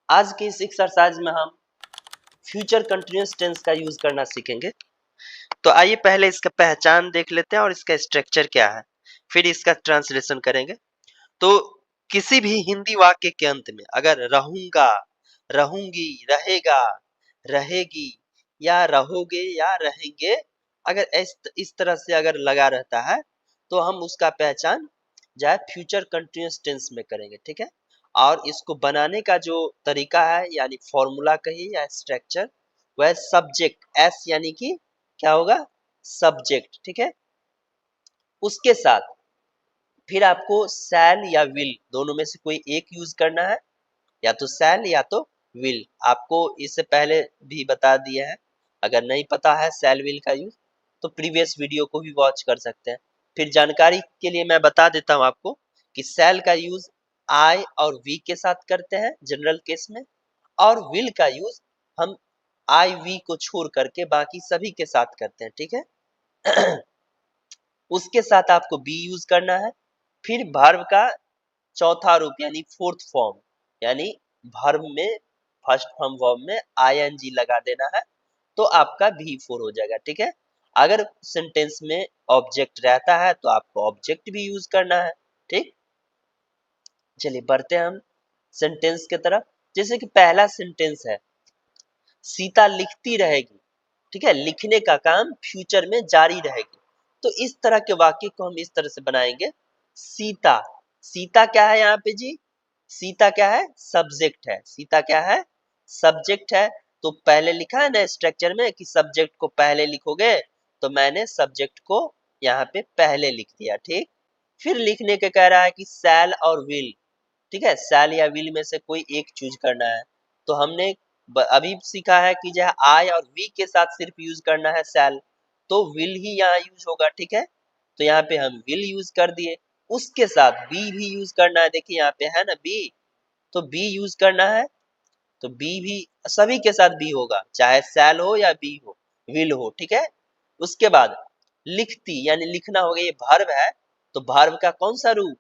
आज के इस एक्सरसाइज में हम फ्यूचर कंटिन्यूअस टेंस का यूज करना सीखेंगे। तो आइए पहले इसका पहचान देख लेते हैं और इसका स्ट्रक्चर क्या है, फिर इसका ट्रांसलेशन करेंगे। तो किसी भी हिंदी वाक्य के अंत में अगर रहूंगा, रहूंगी, रहेगा, रहेगी या रहोगे या रहेंगे, अगर इस तरह से अगर लगा रहता है तो हम उसका पहचान जो है फ्यूचर कंटिन्यूअस टेंस में करेंगे। ठीक है, और इसको बनाने का जो तरीका है यानी फॉर्मूला कहिए या स्ट्रक्चर, वह सब्जेक्ट एस यानी कि क्या होगा, सब्जेक्ट। ठीक है, उसके साथ फिर आपको शैल या विल दोनों में से कोई एक यूज करना है, या तो शैल या तो विल। आपको इससे पहले भी बता दिया है, अगर नहीं पता है शैल विल का यूज तो प्रीवियस वीडियो को भी वॉच कर सकते हैं। फिर जानकारी के लिए मैं बता देता हूं आपको कि शैल का यूज आई और वी के साथ करते हैं जनरल केस में, और विल का यूज हम आई वी को छोड़ करके बाकी सभी के साथ करते हैं। ठीक है उसके साथ आपको बी यूज करना है। फिर वर्ब का चौथा रूप यानी फोर्थ फॉर्म, यानी वर्ब में फर्स्ट फॉर्म वर्ब में आईएनजी लगा देना है, तो आपका भी फोर हो जाएगा। ठीक है, अगर सेंटेंस में ऑब्जेक्ट रहता है तो आपको ऑब्जेक्ट भी यूज करना है। ठीक, चलिए बढ़ते हैं हम सेंटेंस की तरफ। जैसे कि पहला सेंटेंस है, सीता लिखती रहेगी। ठीक है, लिखने का काम फ्यूचर में जारी रहेगी। तो इस तरह के वाक्य को हम इस तरह से बनाएंगे। सीता, सीता क्या है यहाँ पे जी, सीता क्या है, सब्जेक्ट है। सीता क्या है, सब्जेक्ट है। तो पहले लिखा है ना स्ट्रक्चर में कि सब्जेक्ट को पहले लिखोगे, तो मैंने सब्जेक्ट को यहाँ पे पहले लिख दिया। ठीक, फिर लिखने के कह रहा है कि शैल और विल। ठीक है, शैल या विल में से कोई एक चूज करना है। तो हमने अभी सीखा है कि जो आई और वी के साथ सिर्फ यूज करना है शैल, तो विल ही यहाँ यूज होगा। ठीक है, तो यहाँ पे हम विल यूज कर दिए। उसके साथ बी भी यूज करना है। देखिए यहाँ पे है ना बी, तो बी यूज करना है। तो बी भी सभी के साथ बी होगा, चाहे शैल हो या बी हो, विल हो। ठीक है, उसके बाद लिखती यानी लिखना हो गया, ये वर्ब है। तो वर्ब का कौन सा रूप,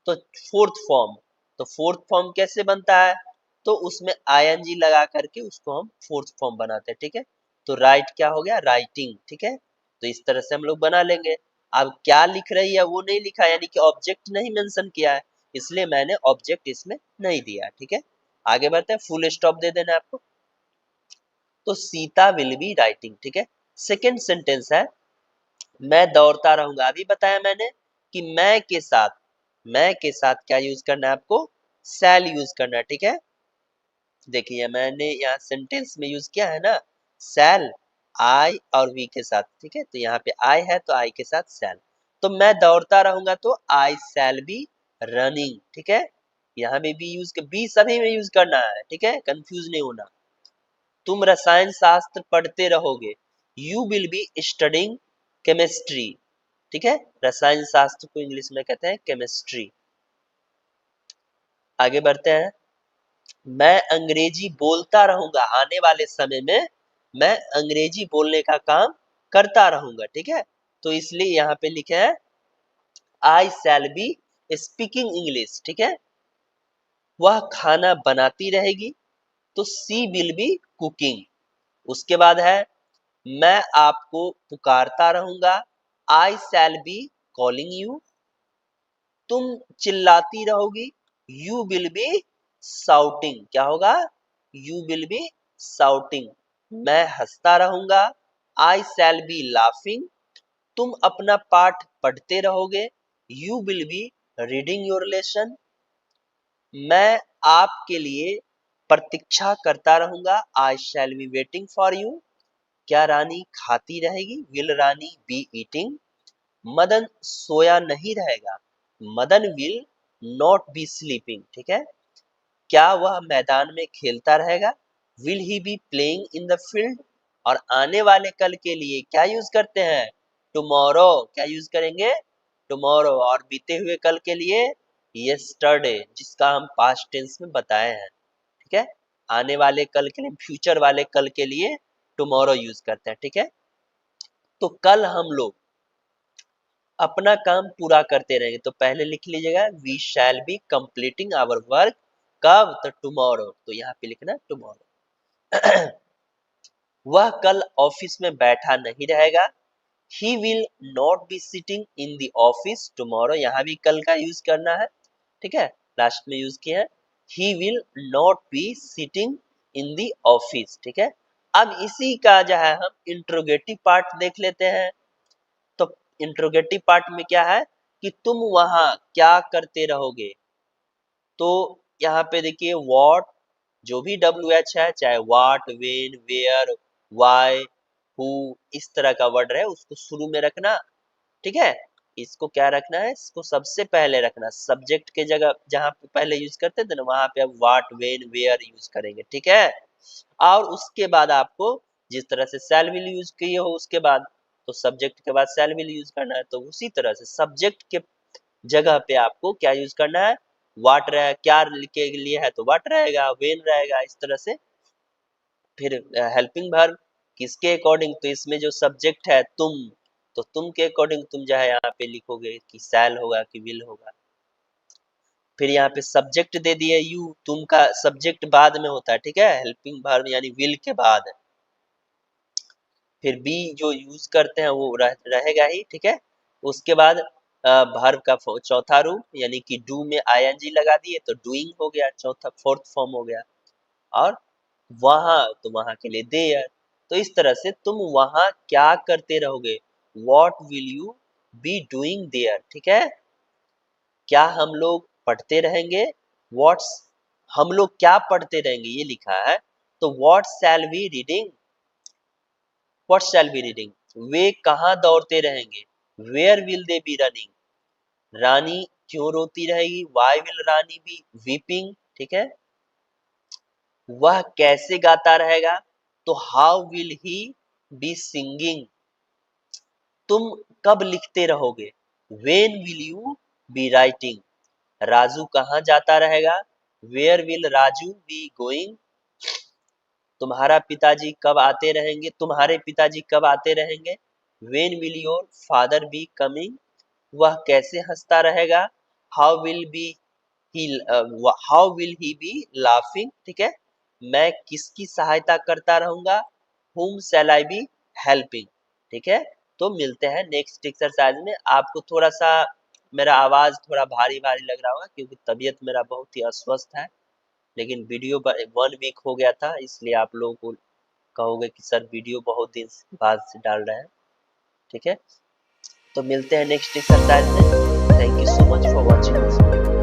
तो फोर्थ फॉर्म। तो फोर्थ फॉर्म कैसे बनता है, तो उसमें आईएनजी लगा करके उसको हम फोर्थ फॉर्म बनाते हैं। ठीक है, तो राइट क्या हो गया, राइटिंग। ठीक है, तो इस तरह से हम लोग बना लेंगे। अब क्या लिख रही है वो नहीं लिखा, यानी कि ऑब्जेक्ट नहीं मेंशन किया है, इसलिए मैंने ऑब्जेक्ट इसमें नहीं दिया। ठीक है, आगे बढ़ते हैं, फुल स्टॉप दे देना आपको। तो सीता विल बी राइटिंग। ठीक है, सेकेंड सेंटेंस है, मैं दौड़ता रहूंगा। अभी बताया मैंने कि मैं के साथ, मैं के साथ क्या यूज करना है आपको, शैल यूज करना है। ठीक है, देखिए मैंने यहाँ सेंटेंस में यूज किया है ना शैल, आई और वी के साथ। ठीक है, तो यहाँ पे आई है तो आई के साथ शैल। तो मैं दौड़ता रहूंगा तो आई शैल बी रनिंग। ठीक है, यहाँ पे भी यूज, बी सभी में यूज करना है। ठीक है, कंफ्यूज नहीं होना। तुम रसायन शास्त्र पढ़ते रहोगे, you will be studying chemistry. ठीक है, रसायन शास्त्र को इंग्लिश में कहते हैं केमिस्ट्री। आगे बढ़ते हैं, मैं अंग्रेजी बोलता रहूंगा। आने वाले समय में मैं अंग्रेजी बोलने का काम करता रहूंगा। ठीक है, तो इसलिए यहाँ पे लिखे है आई शैल बी स्पीकिंग इंग्लिश। ठीक है, वह खाना बनाती रहेगी, तो सी विल बी कुकिंग। उसके बाद है, मैं आपको पुकारता रहूंगा, I shall be calling you. तुम चिल्लाती रहोगी, यू विल बी साउटिंग। क्या होगा, यू विल बी साउटिंग। मैं हंसता रहूंगा, आई शैल बी लाफिंग। तुम अपना पाठ पढ़ते रहोगे, you will be reading your lesson. मैं आपके लिए प्रतीक्षा करता रहूंगा, I shall be waiting for you. क्या रानी खाती रहेगी, will Rani be eating. Madan सोया नहीं रहेगा, Madan will not be sleeping. ठीक है, क्या वह मैदान में खेलता रहेगा, will he be playing in the field. और आने वाले कल के लिए क्या यूज करते हैं, टुमारो। क्या यूज करेंगे, टुमारो। और बीते हुए कल के लिए यस्टरडे, जिसका हम पास्ट टेंस में बताए हैं। ठीक है, आने वाले कल के लिए, फ्यूचर वाले कल के लिए टुमारो यूज करते हैं। ठीक है, तो कल हम लोग अपना काम पूरा करते रहेंगे। तो पहले लिख लीजिएगा, we shall be completing our work कब? तो टुमारो, तो यहाँ पे लिखना टुमारो। वह कल ऑफिस में बैठा नहीं रहेगा। He will not be sitting in the office tomorrow, यहाँ भी कल का यूज करना है, ठीक है, लास्ट में यूज किया है। He will not be sitting in the office, ठीक है। अब इसी का जो है हम इंट्रोगेटिव पार्ट देख लेते हैं। तो इंट्रोगेटिव पार्ट में क्या है कि तुम वहां क्या करते रहोगे। तो यहाँ पे देखिए व्हाट, जो भी WH है, चाहे what, when, where, why, who, इस तरह का वर्ड है उसको शुरू में रखना, ठीक है। इसको क्या रखना है, इसको सबसे पहले रखना, सब्जेक्ट के जगह जहां पे पहले यूज करते थे ना वहां पे अब व्हाट, व्हेन, वेयर यूज करेंगे, ठीक है। और उसके बाद आपको जिस तरह से शैल विल यूज किए हो उसके बाद, तो सब्जेक्ट के बाद शैल विल यूज करना है, तो उसी तरह से सब्जेक्ट के जगह पे आपको क्या यूज करना है, व्हाट रहे, क्या के लिए है तो व्हाट रहेगा, व्हेन रहेगा, इस तरह से। फिर हेल्पिंग वर्ब किसके अकॉर्डिंग, तो इसमें जो सब्जेक्ट है तुम, तो तुम के अकॉर्डिंग तुम जो है यहाँ पे लिखोगे कि शैल होगा कि विल होगा। फिर यहाँ पे सब्जेक्ट दे दिए यू, तुम का सब्जेक्ट बाद में होता है, ठीक है, हेल्पिंग वर्ब यानी विल के बाद। फिर बी जो यूज करते हैं वो रहेगा ही, ठीक है। उसके बाद वर्ब का चौथा रूप यानी कि डू में आईएनजी लगा दिए तो डूइंग हो गया, चौथा फोर्थ फॉर्म हो गया। और वहां, तो वहां के लिए देयर। तो इस तरह से तुम वहां क्या करते रहोगे, what will you be doing there, ठीक है। क्या हम लोग पढ़ते रहेंगे, व्हाट्स, हम लोग क्या पढ़ते रहेंगे ये लिखा है। तो what shall be reading, what shall be reading, वे कहाँ दौड़ते रहेंगे, where will they be running, Rani क्यों रोती रहेगी, why will Rani be weeping, ठीक है। वह कैसे गाता रहेगा, तो how will he be singing, तुम कब लिखते रहोगे, when will you be writing, Raju कहाँ जाता रहेगा, where will Raju be going, तुम्हारा पिताजी कब आते रहेंगे, तुम्हारे पिताजी कब आते रहेंगे, when will your father be coming, वह कैसे हंसता रहेगा, how will be he, how will he B laughing, ठीक है। मैं किसकी सहायता करता रहूंगा, whom shall I be helping, ठीक है। तो मिलते हैं नेक्स्ट एक्सरसाइज में। आपको थोड़ा सा मेरा आवाज थोड़ा भारी भारी लग रहा होगा क्योंकि तबीयत मेरा बहुत ही अस्वस्थ है, लेकिन वीडियो 1 वीक हो गया था इसलिए आप लोगों को कहोगे कि सर वीडियो बहुत दिन बाद से डाल रहे हैं, ठीक है। तो मिलते हैं नेक्स्ट एक्सरसाइज में। Thank you so much for watching this video.